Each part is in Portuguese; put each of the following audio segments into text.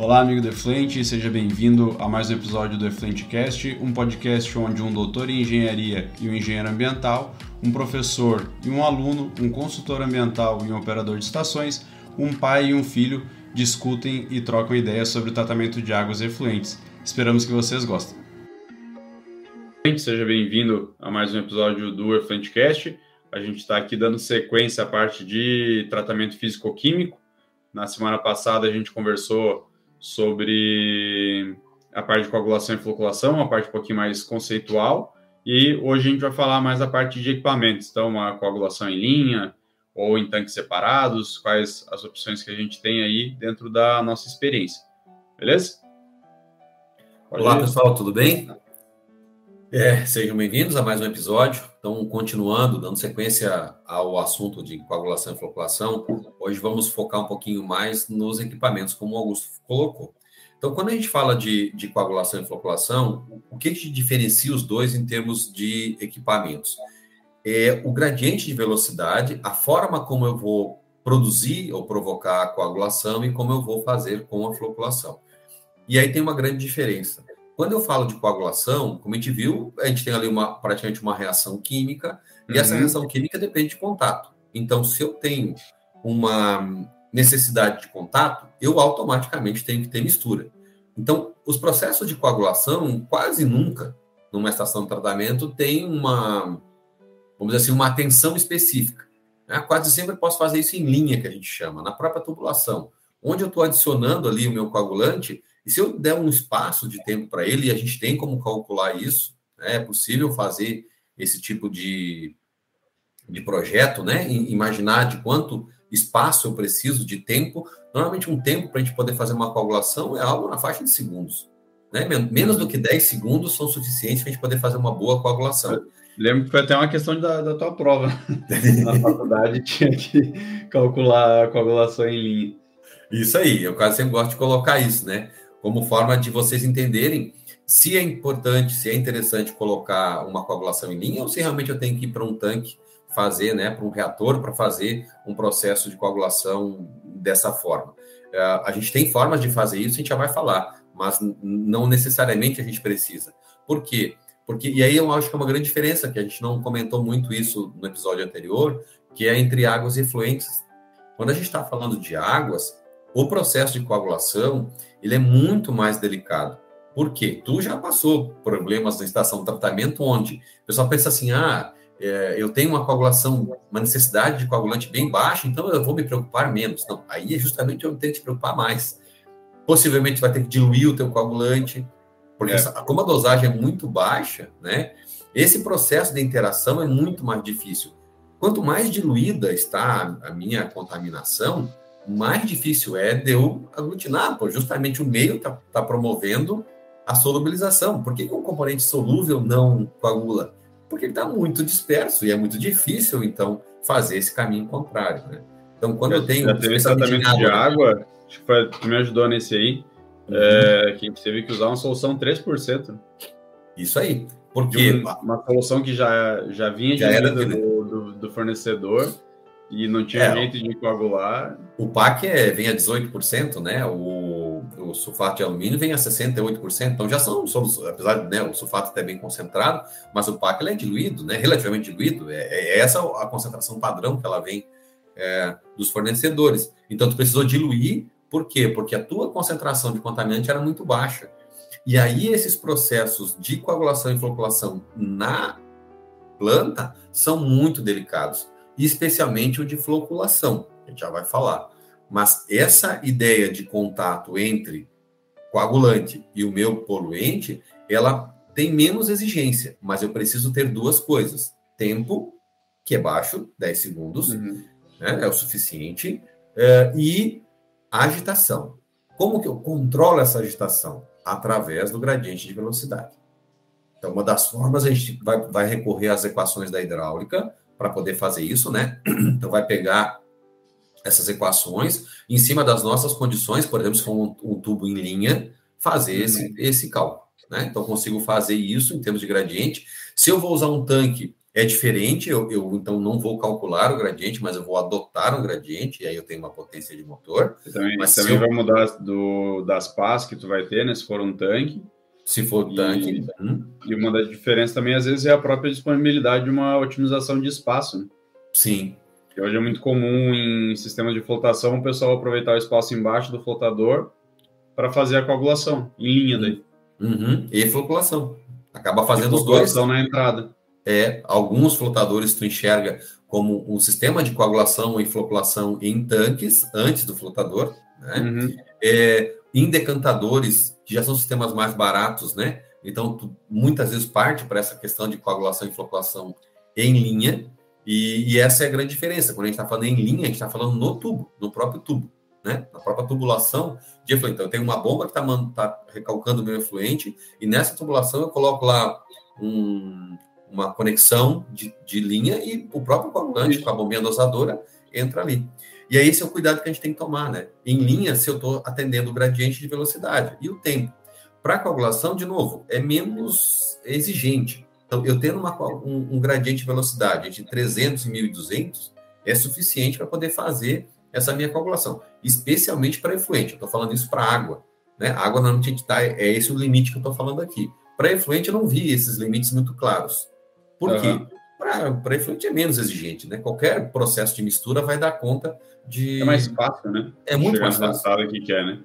Olá, amigo do Efluente, seja bem-vindo a mais um episódio do EfluenteCast, um podcast onde um doutor em engenharia e um engenheiro ambiental, um professor e um aluno, um consultor ambiental e um operador de estações, um pai e um filho discutem e trocam ideias sobre o tratamento de águas efluentes. Esperamos que vocês gostem. Seja bem-vindo a mais um episódio do EfluenteCast. A gente está aqui dando sequência à parte de tratamento físico-químico. Na semana passada a gente conversou sobre a parte de coagulação e floculação, a parte um pouquinho mais conceitual, e hoje a gente vai falar mais da parte de equipamentos, então a coagulação em linha ou em tanques separados, quais as opções que a gente tem aí dentro da nossa experiência, beleza? Olá pessoal, tudo bem? Sejam bem-vindos a mais um episódio. Então, continuando, dando sequência ao assunto de coagulação e floculação, hoje vamos focar um pouquinho mais nos equipamentos, como o Augusto colocou. Então, quando a gente fala de coagulação e floculação, o que diferencia os dois em termos de equipamentos? É o gradiente de velocidade, a forma como eu vou produzir ou provocar a coagulação e como eu vou fazer com a floculação. E aí tem uma grande diferença. Quando eu falo de coagulação, como a gente viu, a gente tem ali praticamente uma reação química, e essa reação química depende de contato. Então, se eu tenho uma necessidade de contato, eu automaticamente tenho que ter mistura. Então, os processos de coagulação, quase nunca, numa estação de tratamento, tem vamos dizer assim, uma atenção específica. Né? Quase sempre eu posso fazer isso em linha, que a gente chama, na própria tubulação, onde eu estou adicionando ali o meu coagulante. E se eu der um espaço de tempo para ele, e a gente tem como calcular isso, né? É possível fazer esse tipo de projeto, né? E imaginar de quanto espaço eu preciso de tempo. Normalmente um tempo para a gente poder fazer uma coagulação é algo na faixa de segundos. Né? Menos do que 10 segundos são suficientes para a gente poder fazer uma boa coagulação. Eu lembro que foi até uma questão da tua prova. Na faculdade tinha que calcular a coagulação em linha. Isso aí, eu quase sempre gosto de colocar isso, né? Como forma de vocês entenderem se é importante, se é interessante colocar uma coagulação em linha ou se realmente eu tenho que ir para um tanque fazer, né, para um reator para fazer um processo de coagulação dessa forma. A gente tem formas de fazer isso, a gente já vai falar, mas não necessariamente a gente precisa. Por quê? E aí eu acho que é uma grande diferença, que a gente não comentou muito isso no episódio anterior, que é entre águas e efluentes. Quando a gente está falando de águas, o processo de coagulação, ele é muito mais delicado. Por quê? Tu já passou problemas na estação de tratamento onde o pessoal pensa assim, eu tenho uma coagulação, uma necessidade de coagulante bem baixa, então eu vou me preocupar menos. Não, aí é justamente eu tenho que te preocupar mais. Possivelmente vai ter que diluir o teu coagulante, porque como a dosagem é muito baixa, né, esse processo de interação é muito mais difícil. Quanto mais diluída está a minha contaminação, mais difícil é de eu aglutinar, porque justamente o meio está promovendo a solubilização. Por que um componente solúvel não coagula? Porque ele está muito disperso e é muito difícil, então, fazer esse caminho contrário. Né? Então, quando eu tenho... Já teve esse tratamento de água, acho que tu me ajudou nesse aí, que a gente teve que usar uma solução 3%. Isso aí. Porque uma solução que já vinha do fornecedor, e não tinha jeito de coagular. O PAC vem a 18%, né? O sulfato de alumínio vem a 68%. Então, já são, apesar de o sulfato até bem concentrado, mas o PAC ele é diluído, né? Relativamente diluído. É essa a concentração padrão que ela vem dos fornecedores. Então, tu precisou diluir. Por quê? Porque a tua concentração de contaminante era muito baixa. E aí, esses processos de coagulação e floculação na planta são muito delicados. E especialmente o de floculação, a gente já vai falar. Mas essa ideia de contato entre coagulante e o meu poluente, ela tem menos exigência, mas eu preciso ter duas coisas. Tempo, que é baixo, 10 segundos, né, é o suficiente, e agitação. Como que eu controlo essa agitação? Através do gradiente de velocidade. Então, uma das formas, a gente vai recorrer às equações da hidráulica, para poder fazer isso, né? Então, vai pegar essas equações em cima das nossas condições, por exemplo, se for um tubo em linha, fazer esse cálculo, né? Então, consigo fazer isso em termos de gradiente. Se eu vou usar um tanque é diferente, eu então não vou calcular o gradiente, mas eu vou adotar um gradiente, e aí eu tenho uma potência de motor. Também vai mudar das pás que tu vai ter, né? Se for um tanque. Se for tanque. E uma das diferenças também, às vezes, é a própria disponibilidade de uma otimização de espaço, né? Sim. Que hoje é muito comum em sistemas de flotação o pessoal aproveitar o espaço embaixo do flotador para fazer a coagulação, em linha daí. E floculação. Acaba fazendo os dois. Na entrada. Alguns flotadores tu enxerga como um sistema de coagulação e floculação em tanques antes do flotador, né? Em decantadores, que já são sistemas mais baratos, né? Então, tu muitas vezes parte para essa questão de coagulação e floculação em linha, e essa é a grande diferença. Quando a gente está falando em linha, a gente está falando no tubo, no próprio tubo, né? Na própria tubulação de efluente. Então, eu tenho uma bomba que está recalcando o meu efluente, e nessa tubulação eu coloco lá uma conexão de linha, e o próprio coagulante, com a bombinha dosadora, entra ali. E aí esse é o cuidado que a gente tem que tomar, né? Em linha, se eu estou atendendo o gradiente de velocidade. E o tempo. Para a coagulação, de novo, é menos exigente. Então, eu tendo um gradiente de velocidade entre 300 e 1.200, é suficiente para poder fazer essa minha coagulação. Especialmente para efluente. Eu estou falando isso para água, né? A água normalmente é esse o limite que eu estou falando aqui. Para efluente, eu não vi esses limites muito claros. Por quê? Para efluente é menos exigente, né? Qualquer processo de mistura vai dar conta de... É mais fácil, né? É muito mais fácil. Que quer, né?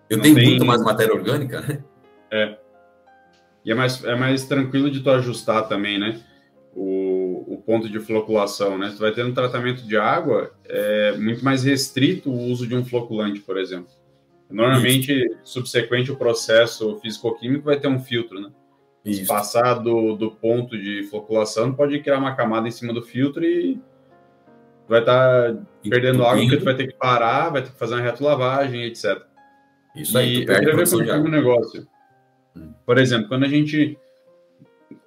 Eu tenho muito mais matéria orgânica, né? E é mais tranquilo de tu ajustar também, né? O ponto de floculação, né? Tu vai ter um tratamento de água, é muito mais restrito o uso de um floculante, por exemplo. Normalmente, subsequente o processo físico-químico vai ter um filtro, né? Se passar do ponto de floculação, pode criar uma camada em cima do filtro e vai estar perdendo água, porque tu vai ter que parar, vai ter que fazer uma retrolavagem, etc. Isso aí, eu queria ver contigo um negócio. Por exemplo, quando a gente...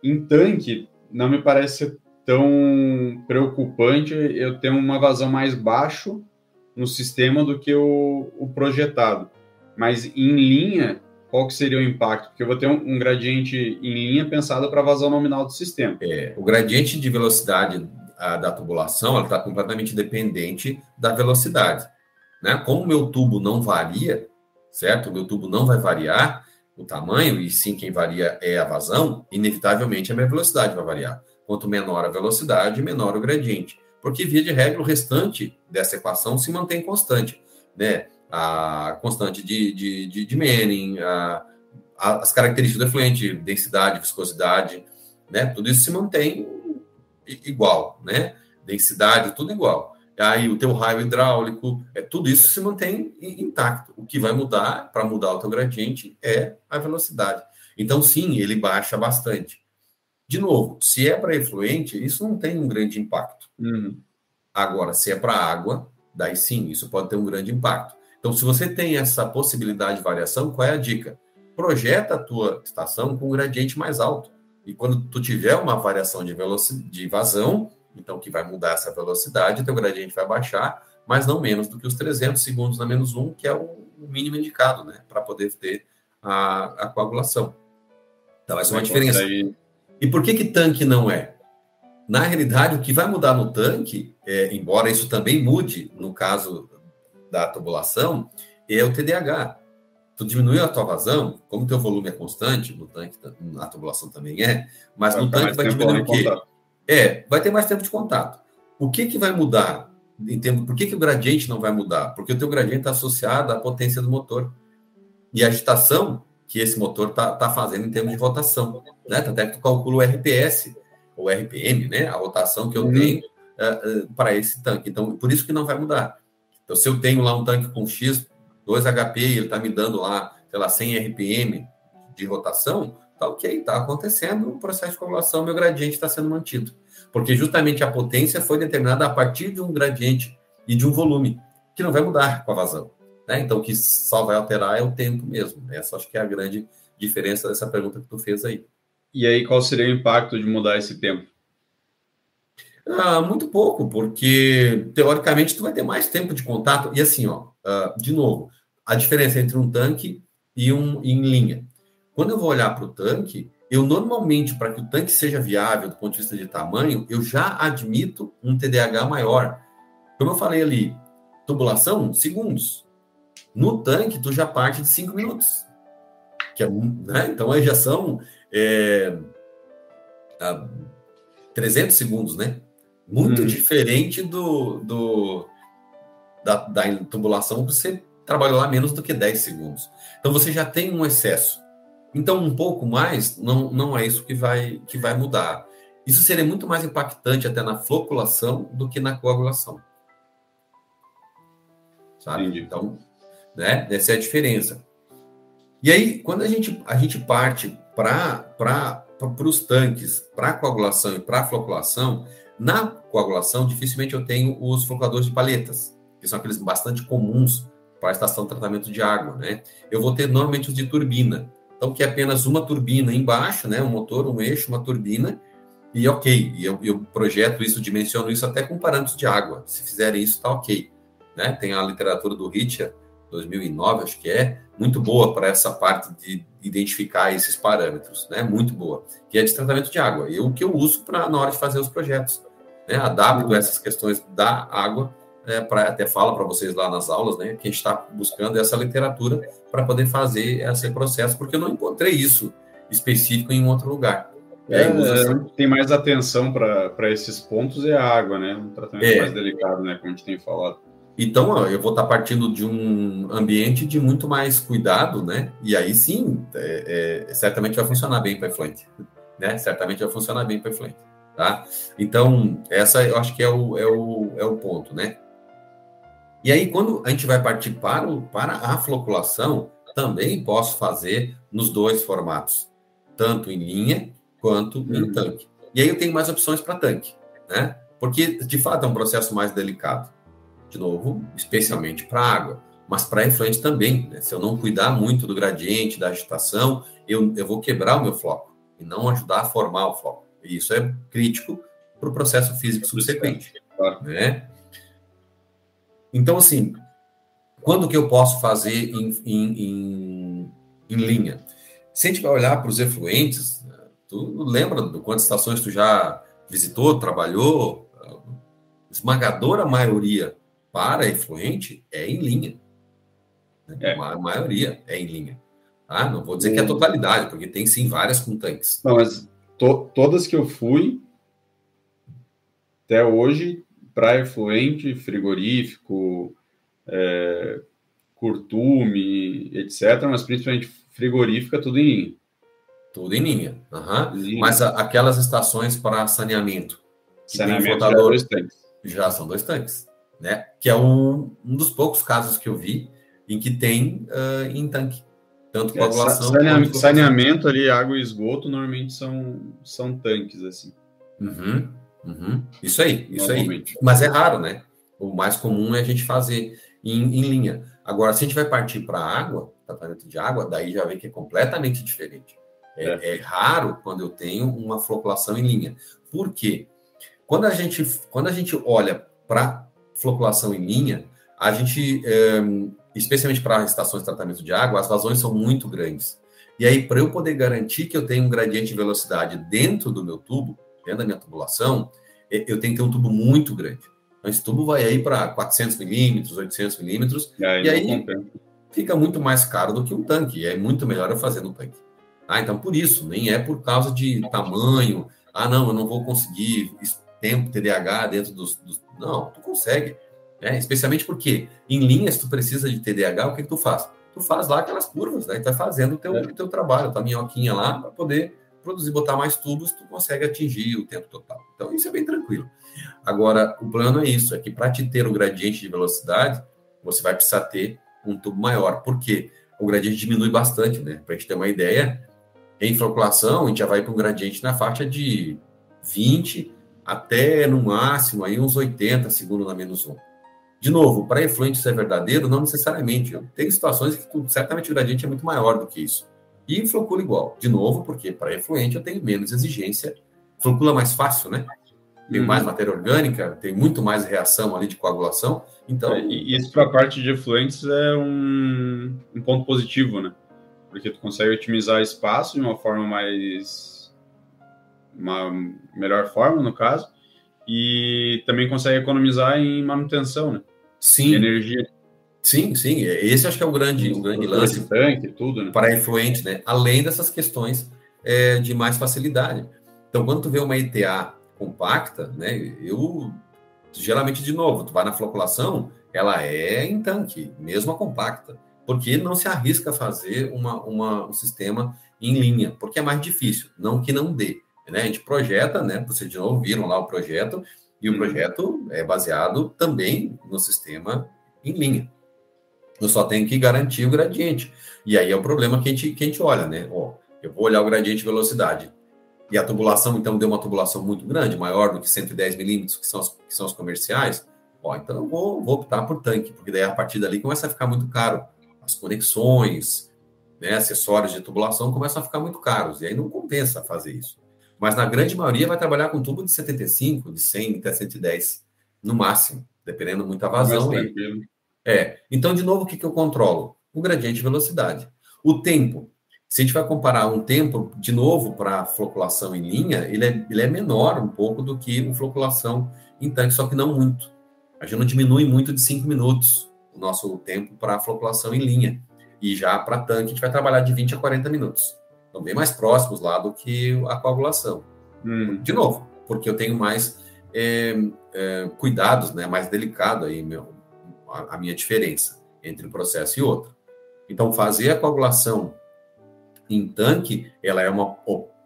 Em tanque, não me parece ser tão preocupante eu ter uma vazão mais baixo no sistema do que o projetado. Mas em linha, qual que seria o impacto? Porque eu vou ter um gradiente em linha pensado para vazão nominal do sistema. O gradiente de velocidade da tubulação, ela está completamente dependente da velocidade, né? Como o meu tubo não varia, certo? O meu tubo não vai variar o tamanho, e sim quem varia é a vazão, inevitavelmente a minha velocidade vai variar. Quanto menor a velocidade, menor o gradiente. Porque, via de regra, o restante dessa equação se mantém constante, né? A constante de Manning, as características do efluente, densidade, viscosidade, né? Tudo isso se mantém igual, né? Densidade, tudo igual. Aí o teu raio hidráulico, tudo isso se mantém intacto. O que vai mudar, para mudar o teu gradiente, é a velocidade. Então, sim, ele baixa bastante. De novo, se é para efluente, isso não tem um grande impacto. Agora, se é para água, daí sim, isso pode ter um grande impacto. Então, se você tem essa possibilidade de variação, qual é a dica? Projeta a tua estação com um gradiente mais alto. E quando tu tiver uma variação de vazão, então que vai mudar essa velocidade, teu gradiente vai baixar, mas não menos do que os 300 segundos na menos 1, que é o mínimo indicado, né? Para poder ter a coagulação. Então, essa é uma diferença. E por que tanque não é? Na realidade, o que vai mudar no tanque, embora isso também mude no caso da tubulação, é o TDAH. Tu diminuiu a tua vazão, como o teu volume é constante, no tanque, na tubulação também mas no tanque vai diminuir o quê? Vai ter mais tempo de contato. O que vai mudar? Por que o gradiente não vai mudar? Porque o teu gradiente está associado à potência do motor. E a agitação que esse motor está fazendo em termos de rotação, né? Até que tu calcula o RPS, ou RPM, né? A rotação que eu tenho para esse tanque. Então, por isso que não vai mudar. Então, se eu tenho lá um tanque com X, 2 HP, e ele está me dando lá, sei lá, 100 RPM de rotação, tá ok, está acontecendo o processo de coagulação, meu gradiente está sendo mantido. Porque justamente a potência foi determinada a partir de um gradiente e de um volume, que não vai mudar com a vazão, né? Então, o que só vai alterar é o tempo mesmo. Essa acho que é a grande diferença dessa pergunta que tu fez aí. E aí, qual seria o impacto de mudar esse tempo? Muito pouco, porque, teoricamente, tu vai ter mais tempo de contato. E assim, de novo, a diferença entre um tanque e em linha. Quando eu vou olhar para o tanque, eu normalmente, para que o tanque seja viável do ponto de vista de tamanho, eu já admito um TDAH maior. Como eu falei ali, tubulação, segundos. No tanque, tu já parte de 5 minutos. Né? Então, aí já são 300 segundos, né? Muito diferente da tubulação, que você trabalhou lá menos do que 10 segundos. Então, você já tem um excesso. Então, um pouco mais, não é isso que vai mudar. Isso seria muito mais impactante até na floculação do que na coagulação. Sabe? Entendi. Então, né? Essa é a diferença. E aí, quando a gente parte para os tanques, para a coagulação e para a floculação, na coagulação, dificilmente eu tenho os floculadores de palhetas, que são aqueles bastante comuns para a estação de tratamento de água, né? Eu vou ter normalmente os de turbina. Então, que é apenas uma turbina embaixo, né? Um motor, um eixo, uma turbina, e ok. E eu projeto isso, dimensiono isso até com parâmetros de água. Se fizerem isso, está ok. Né? Tem a literatura do Ritchie, 2009, acho que muito boa para essa parte de identificar esses parâmetros, né? Muito boa. Que é de tratamento de água. E o que eu uso na hora de fazer os projetos. Né? Adapto essas questões da água, até falo para vocês lá nas aulas, né? Que a gente está buscando essa literatura para poder fazer esse processo, porque eu não encontrei isso específico em outro lugar. Tem mais atenção para esses pontos é a água, né? Um tratamento mais delicado, né? Como a gente tem falado. Então, eu vou estar partindo de um ambiente de muito mais cuidado, né? E aí sim, certamente vai funcionar bem para efluente, né? Certamente vai funcionar bem para efluente, tá? Então, essa eu acho que é o ponto, né? E aí, quando a gente vai partir para a floculação, também posso fazer nos dois formatos, tanto em linha quanto em tanque. E aí eu tenho mais opções para tanque, né? Porque, de fato, é um processo mais delicado. De novo, especialmente para água, mas para efluente também, né? Se eu não cuidar muito do gradiente, da agitação, eu vou quebrar o meu floco e não ajudar a formar o floco. E isso é crítico para o processo físico subsequente, né? Então, assim, quando que eu posso fazer em linha? Se a gente vai olhar para os efluentes, tu lembra de quantas estações tu já visitou, trabalhou? Esmagadora maioria para efluente é em linha. A maioria é em linha. Tá? Não vou dizer que é a totalidade, porque tem sim várias com tanques. Não, mas todas que eu fui até hoje, para efluente, frigorífico, curtume, etc., mas principalmente frigorífica, tudo em linha. Tudo em linha. Mas aquelas estações para saneamento, saneamento já dois tanques. Já são 2 tanques, né? Que é um dos poucos casos que eu vi em que tem em tanque. Tanto coagulação quanto saneamento ali, água e esgoto, normalmente são tanques, assim. Isso aí. Mas é raro, né? O mais comum é a gente fazer em linha. Agora, se a gente vai partir para água, tratamento de água, daí já vê que é completamente diferente. É raro quando eu tenho uma floculação em linha. Por quê? Quando a gente olha para floculação em linha, a gente, especialmente para estações de tratamento de água, as vazões são muito grandes. E aí, para eu poder garantir que eu tenho um gradiente de velocidade dentro do meu tubo, dentro da minha tubulação, eu tenho que ter um tubo muito grande. Então, esse tubo vai aí para 400 milímetros, 800 milímetros, e aí fica muito mais caro do que um tanque, e é muito melhor eu fazer no tanque. Então, por isso, nem é por causa de tamanho, não, eu não vou conseguir tempo TDAH dentro dos... Não, tu consegue, né? Especialmente porque em linhas tu precisa de TDAH, o que tu faz? Tu faz lá aquelas curvas, né? Tu vai fazendo o teu trabalho, tua minhoquinha lá, para poder produzir, botar mais tubos, tu consegue atingir o tempo total. Então, isso é bem tranquilo. Agora, o plano é isso, é que para te ter o gradiente de velocidade, você vai precisar ter um tubo maior. Por quê? O gradiente diminui bastante, né? Para a gente ter uma ideia, em floculação, a gente já vai para um gradiente na faixa de 20 até, no máximo, aí uns 80 segundos na -1. De novo, para efluente isso é verdadeiro? Não necessariamente. Tem situações que certamente o gradiente é muito maior do que isso. E flocula igual. De novo, porque para efluente eu tenho menos exigência. Flocula mais fácil, né? Tem mais matéria orgânica, tem muito mais reação ali de coagulação. Então, e isso para a parte de efluentes é um ponto positivo, né? porque tu consegue otimizar espaço de uma melhor forma, no caso, e também consegue economizar em manutenção, né? Sim. Energia. Sim. Esse acho que é o grande lance tanque, tudo, né? Para efluente, né? Além dessas questões de mais facilidade. Então, quando tu vê uma ETA compacta, né? Geralmente, de novo, tu vai na floculação, ela é em tanque, mesmo a compacta, porque não se arrisca a fazer um sistema em linha, porque é mais difícil, não que não dê. Né? A gente projeta, né? Vocês de novo viram lá o projeto, e o projeto é baseado também no sistema em linha. Eu só tenho que garantir o gradiente. E aí é o problema que a gente olha, né? Eu vou olhar o gradiente de velocidade. E a tubulação, então, deu uma tubulação muito grande, maior do que 110 milímetros, que são os comerciais. Então eu vou optar por tanque, porque daí a partir dali começa a ficar muito caro. As conexões, né, acessórios de tubulação começam a ficar muito caros. E aí não compensa fazer isso. Mas na grande maioria vai trabalhar com tubo de 75, de 100 até 110, no máximo, dependendo muito da vazão. Então, de novo, o que eu controlo? O gradiente de velocidade. O tempo. Se a gente vai comparar um tempo, de novo, para floculação em linha, ele é menor um pouco do que uma floculação em tanque, só que não muito. A gente não diminui muito de 5 minutos o nosso tempo para floculação em linha. E já para tanque, a gente vai trabalhar de 20 a 40 minutos. Então, bem mais próximos lá do que a coagulação. De novo, porque eu tenho mais cuidados, né, mais delicado aí, a minha diferença entre um processo e outro. Então, fazer a coagulação em tanque, ela é uma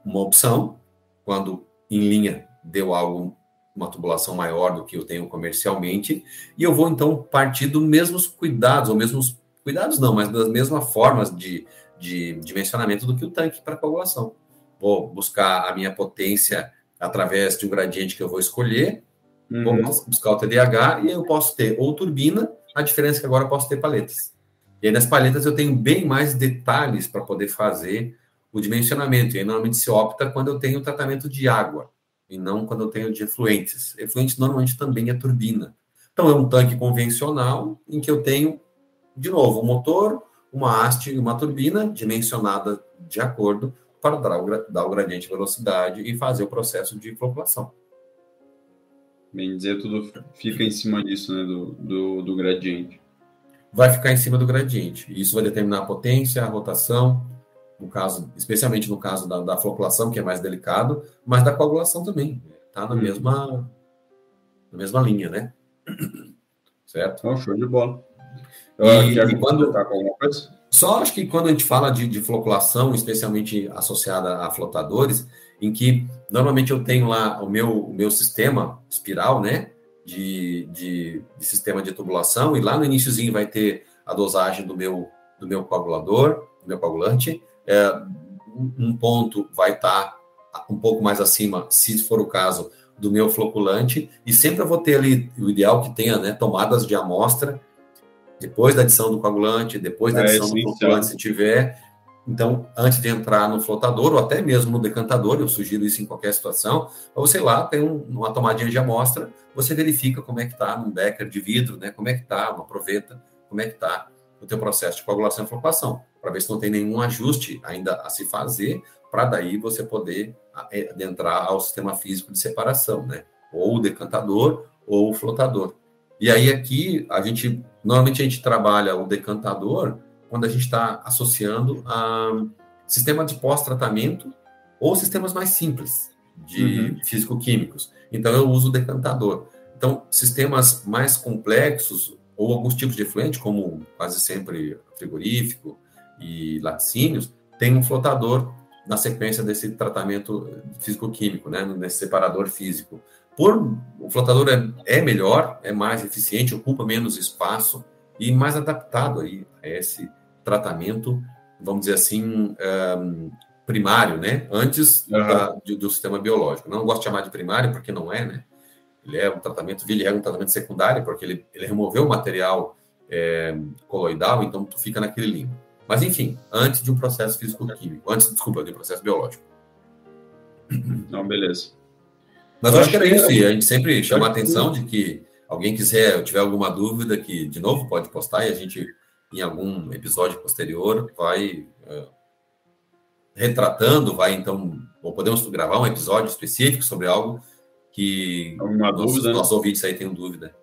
opção, quando em linha deu uma tubulação maior do que eu tenho comercialmente, e eu vou, então, partir dos mesmos cuidados, mas das mesmas formas de dimensionamento do que o tanque para coagulação. Vou buscar a minha potência através de um gradiente que eu vou escolher, vou buscar o TDAH, e eu posso ter ou turbina, a diferença é que agora eu posso ter paletas. E aí nas paletas eu tenho bem mais detalhes para poder fazer o dimensionamento. E aí normalmente se opta quando eu tenho tratamento de água, e não quando eu tenho de efluentes. Efluentes normalmente também é turbina. Então é um tanque convencional em que eu tenho, de novo, um motor, uma haste e uma turbina dimensionada de acordo para dar o gradiente de velocidade e fazer o processo de floculação. Bem dizer, tudo fica em cima disso, né, do gradiente. Vai ficar em cima do gradiente. Isso vai determinar a potência, a rotação, no caso, especialmente no caso da floculação, que é mais delicado, mas da coagulação também. Está na mesma linha, né? Certo? Show de bola. E quando tá com alguma coisa? Só acho que quando a gente fala de floculação, especialmente associada a flotadores, em que normalmente eu tenho lá o meu sistema espiral, né, de sistema de tubulação, e lá no iniciozinho vai ter a dosagem do meu coagulador, do meu coagulante, um ponto vai estar um pouco mais acima, se for o caso, do meu floculante, e sempre eu vou ter ali, o ideal que tenha, né, tomadas de amostra, depois da adição do coagulante, depois da adição do floculante, se tiver. Então, antes de entrar no flotador, ou até mesmo no decantador, eu sugiro isso em qualquer situação, ou sei lá, tem uma tomadinha de amostra, você verifica como é que está num becker de vidro, né? Como é que está, uma proveta, como é que está o teu processo de coagulação e floculação, para ver se não tem nenhum ajuste ainda a se fazer, para daí você poder adentrar ao sistema físico de separação, né? Ou o decantador, ou o flotador. E aí aqui, normalmente a gente trabalha o decantador quando a gente está associando a sistema de pós-tratamento ou sistemas mais simples de físico-químicos. Então, eu uso o decantador. Então, sistemas mais complexos ou alguns tipos de efluente, como quase sempre frigorífico e laticínios, tem um flotador na sequência desse tratamento físico-químico, né, nesse separador físico. O flotador é melhor, é mais eficiente, ocupa menos espaço e mais adaptado aí a esse tratamento, vamos dizer assim, primário, né? Antes do sistema biológico. Não gosto de chamar de primário porque não é, né? Ele é um tratamento secundário porque ele removeu o material coloidal, então tu fica naquele limbo. Mas enfim, antes de um processo físico-químico, de um processo biológico. Não, beleza. Mas eu acho que era isso, e a gente sempre chama a atenção de que alguém tiver alguma dúvida, que, de novo, pode postar e a gente, em algum episódio posterior, vai retratando, ou podemos gravar um episódio específico sobre algo que nossos ouvintes aí tenham dúvida.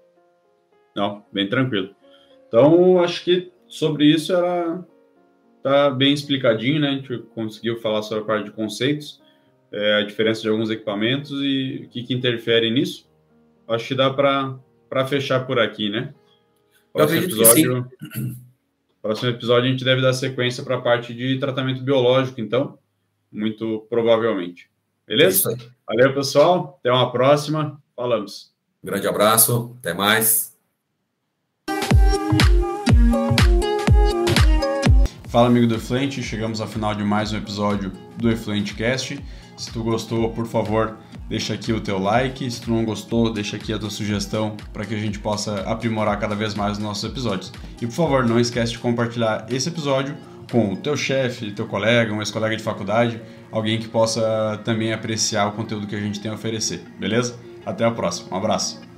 Não, bem tranquilo. Então, acho que sobre isso tá bem explicadinho, né? A gente conseguiu falar sobre a parte de conceitos, a diferença de alguns equipamentos e o que interfere nisso. Acho que dá para fechar por aqui, né? Próximo episódio a gente deve dar sequência para a parte de tratamento biológico, então, muito provavelmente. Beleza? Valeu, pessoal. Até uma próxima. Falamos. Um grande abraço. Até mais. Fala, amigo do Efluent. Chegamos ao final de mais um episódio do EfluentCast. Se tu gostou, por favor, deixa aqui o teu like. Se tu não gostou, deixa aqui a tua sugestão para que a gente possa aprimorar cada vez mais os nossos episódios. E, por favor, não esquece de compartilhar esse episódio com o teu chefe, teu colega, um ex-colega de faculdade, alguém que possa também apreciar o conteúdo que a gente tem a oferecer, beleza? Até a próxima. Um abraço.